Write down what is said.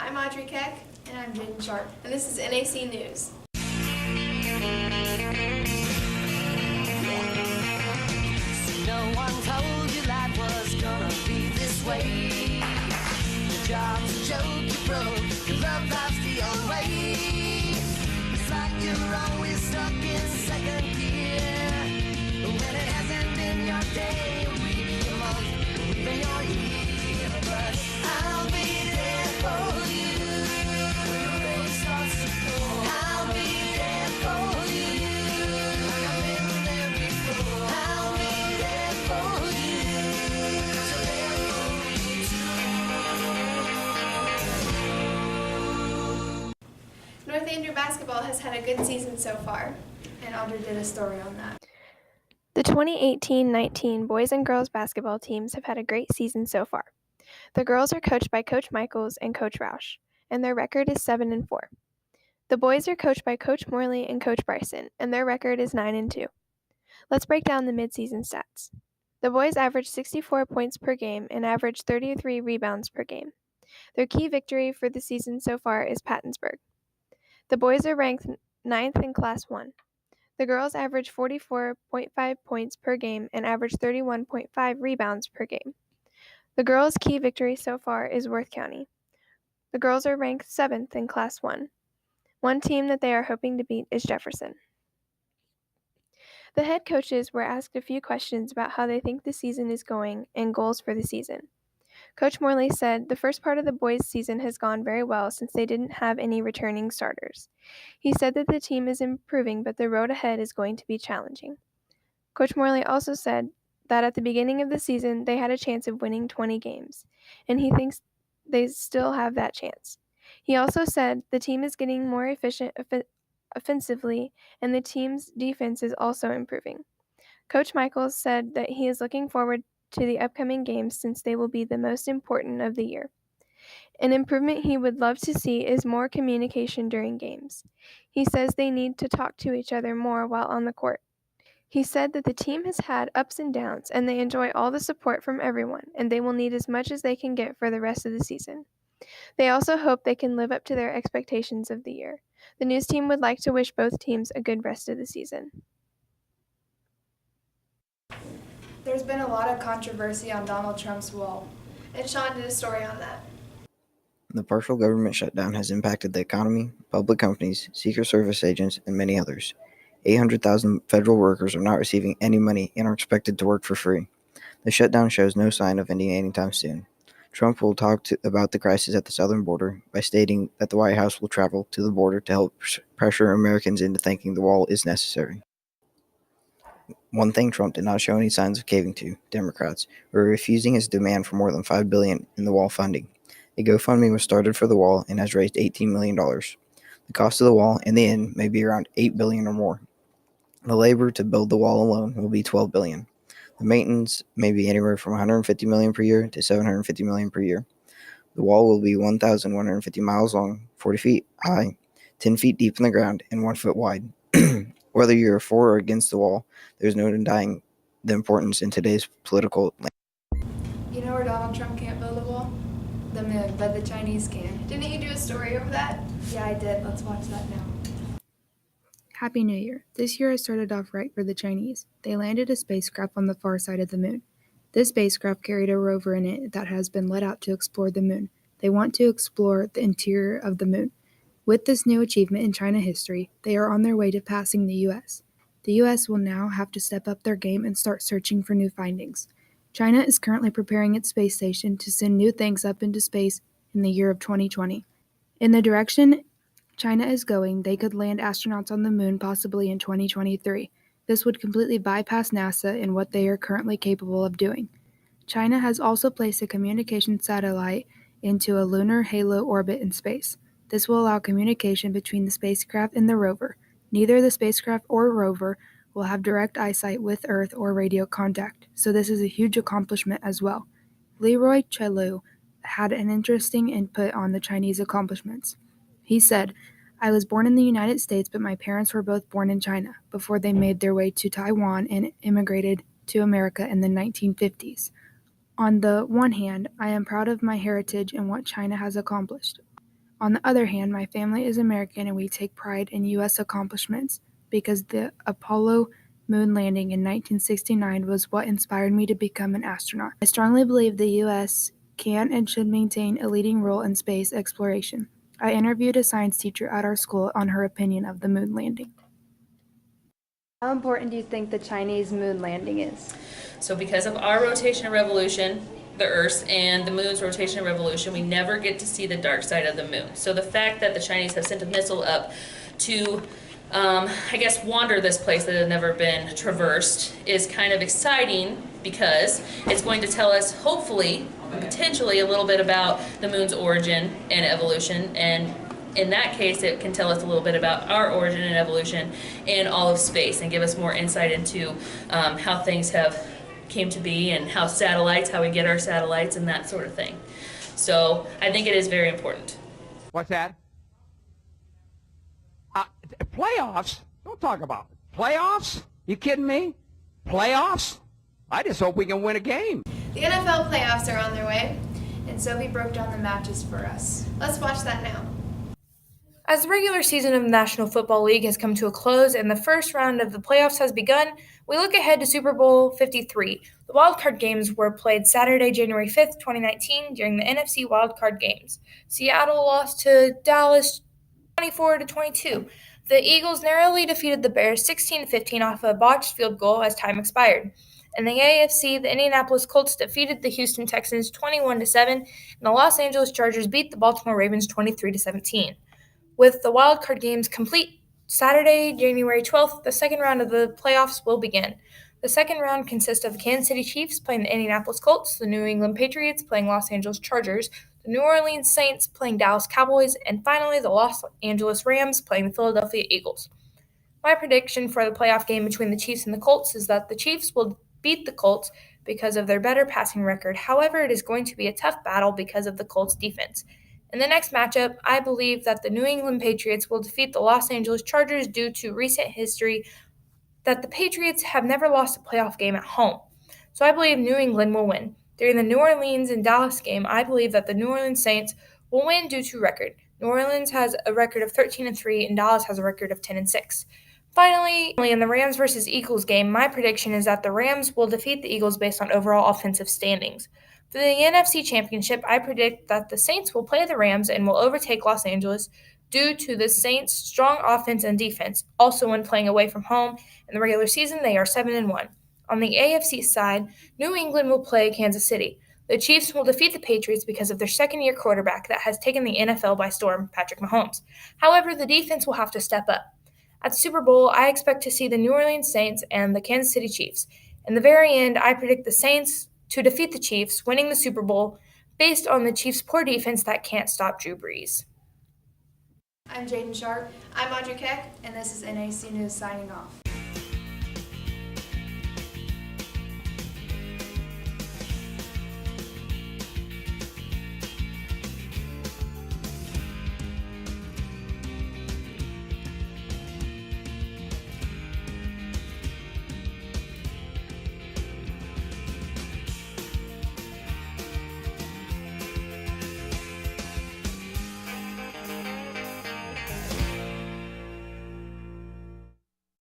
I'm Audrey Keck. And I'm Jaden Sharp. And this is NAC News. No one told you life was gonna be this way. Your job's a joke, you broke, your love life's the old way. It's like you're always stuck in second gear. When it hasn't been your day, a week, a month, or even your year. But I'll be there for you when the road starts to fall. I'll be there for you like I've been there before. I'll be there for you 'cause I'm there for you too. North Andrew basketball has had a good season so far. And Audrey did a story on that. The 2018-19 boys and girls basketball teams have had a great season so far. The girls are coached by Coach Michaels and Coach Roush, and their record is 7-4. The boys are coached by Coach Morley and Coach Bryson, and their record is 9-2. Let's break down the midseason stats. The boys average 64 points per game and average 33 rebounds per game. Their key victory for the season so far is Pattonsburg. The boys are ranked 9th in Class 1. The girls average 44.5 points per game and average 31.5 rebounds per game. The girls' key victory so far is Worth County. The girls are ranked 7th in Class 1. One team that they are hoping to beat is Jefferson. The head coaches were asked a few questions about how they think the season is going and goals for the season. Coach Morley said the first part of the boys' season has gone very well since they didn't have any returning starters. He said that the team is improving, but the road ahead is going to be challenging. Coach Morley also said that at the beginning of the season they had a chance of winning 20 games, and he thinks they still have that chance. He also said the team is getting more efficient offensively, and the team's defense is also improving. Coach Michaels said that he is looking forward to the upcoming games since they will be the most important of the year. An improvement he would love to see is more communication during games. He says they need to talk to each other more while on the court. He said that the team has had ups and downs, and they enjoy all the support from everyone, and they will need as much as they can get for the rest of the season. They also hope they can live up to their expectations of the year. The news team would like to wish both teams a good rest of the season. There's been a lot of controversy on Donald Trump's wall. And Sean did a story on that. The partial government shutdown has impacted the economy, public companies, Secret Service agents, and many others. 800,000 federal workers are not receiving any money and are expected to work for free. The shutdown shows no sign of ending anytime soon. Trump will talk about the crisis at the southern border by stating that the White House will travel to the border to help pressure Americans into thinking the wall is necessary. One thing Trump did not show any signs of caving to, Democrats, were refusing his demand for more than $5 billion in the wall funding. A GoFundMe was started for the wall and has raised $18 million. The cost of the wall in the end may be around $8 billion or more. The labor to build the wall alone will be $12 billion. The maintenance may be anywhere from $150 million per year to $750 million per year. The wall will be 1,150 miles long, 40 feet high, 10 feet deep in the ground, and 1 foot wide. Whether you're for or against the wall, there's no denying the importance in today's political landscape. You know where Donald Trump can't build a wall? The moon, but the Chinese can. Didn't you do a story over that? Yeah, I did. Let's watch that now. Happy New Year. This year has started off right for the Chinese. They landed a spacecraft on the far side of the moon. This spacecraft carried a rover in it that has been let out to explore the moon. They want to explore the interior of the moon. With this new achievement in China history, they are on their way to passing the U.S. The U.S. will now have to step up their game and start searching for new findings. China is currently preparing its space station to send new things up into space in the year of 2020. In the direction China is going, they could land astronauts on the moon possibly in 2023. This would completely bypass NASA in what they are currently capable of doing. China has also placed a communication satellite into a lunar halo orbit in space. This will allow communication between the spacecraft and the rover. Neither the spacecraft or rover will have direct eyesight with Earth or radio contact, so this is a huge accomplishment as well. Leroy Chelu had an interesting input on the Chinese accomplishments. He said, "I was born in the United States, but my parents were both born in China before they made their way to Taiwan and immigrated to America in the 1950s. On the one hand, I am proud of my heritage and what China has accomplished. On the other hand, my family is American and we take pride in U.S. accomplishments because the Apollo moon landing in 1969 was what inspired me to become an astronaut. I strongly believe the U.S. can and should maintain a leading role in space exploration. I interviewed a science teacher at our school on her opinion of the moon landing. How important do you think the Chinese moon landing is? So because of our rotation revolution, the Earth's, and the moon's rotation revolution, we never get to see the dark side of the moon. So the fact that the Chinese have sent a missile up to, wander this place that had never been traversed is kind of exciting because it's going to tell us, hopefully, potentially, a little bit about the moon's origin and evolution, and in that case, it can tell us a little bit about our origin and evolution in all of space and give us more insight into how things have came to be and how we get our satellites and that sort of thing. So I think it is very important. What's that? Playoffs? Don't talk about it. Playoffs? You kidding me? Playoffs? I just hope we can win a game. The NFL playoffs are on their way. And Sophie broke down the matches for us. Let's watch that now. As the regular season of the National Football League has come to a close and the first round of the playoffs has begun, we look ahead to Super Bowl 53. The wildcard games were played Saturday, January 5th, 2019 during the NFC wildcard games. Seattle lost to Dallas 24-22. The Eagles narrowly defeated the Bears 16-15 off a botched field goal as time expired. In the AFC, the Indianapolis Colts defeated the Houston Texans 21-7, and the Los Angeles Chargers beat the Baltimore Ravens 23-17. With the wildcard games complete, Saturday, January 12th, the second round of the playoffs will begin. The second round consists of the Kansas City Chiefs playing the Indianapolis Colts, the New England Patriots playing Los Angeles Chargers, the New Orleans Saints playing Dallas Cowboys, and finally the Los Angeles Rams playing the Philadelphia Eagles. My prediction for the playoff game between the Chiefs and the Colts is that the Chiefs will beat the Colts because of their better passing record. However, it is going to be a tough battle because of the Colts' defense. In the next matchup, I believe that the New England Patriots will defeat the Los Angeles Chargers due to recent history that the Patriots have never lost a playoff game at home. So I believe New England will win. During the New Orleans and Dallas game, I believe that the New Orleans Saints will win due to record. New Orleans has a record of 13-3 and Dallas has a record of 10-6. Finally, in the Rams versus Eagles game, my prediction is that the Rams will defeat the Eagles based on overall offensive standings. For the NFC Championship, I predict that the Saints will play the Rams and will overtake Los Angeles due to the Saints' strong offense and defense. Also, when playing away from home in the regular season, they are 7-1. On the AFC side, New England will play Kansas City. The Chiefs will defeat the Patriots because of their second-year quarterback that has taken the NFL by storm, Patrick Mahomes. However, the defense will have to step up. At the Super Bowl, I expect to see the New Orleans Saints and the Kansas City Chiefs. In the very end, I predict the Saints to defeat the Chiefs, winning the Super Bowl based on the Chiefs' poor defense that can't stop Drew Brees. I'm Jaden Sharp, I'm Audrey Keck. and this is NAC News signing off.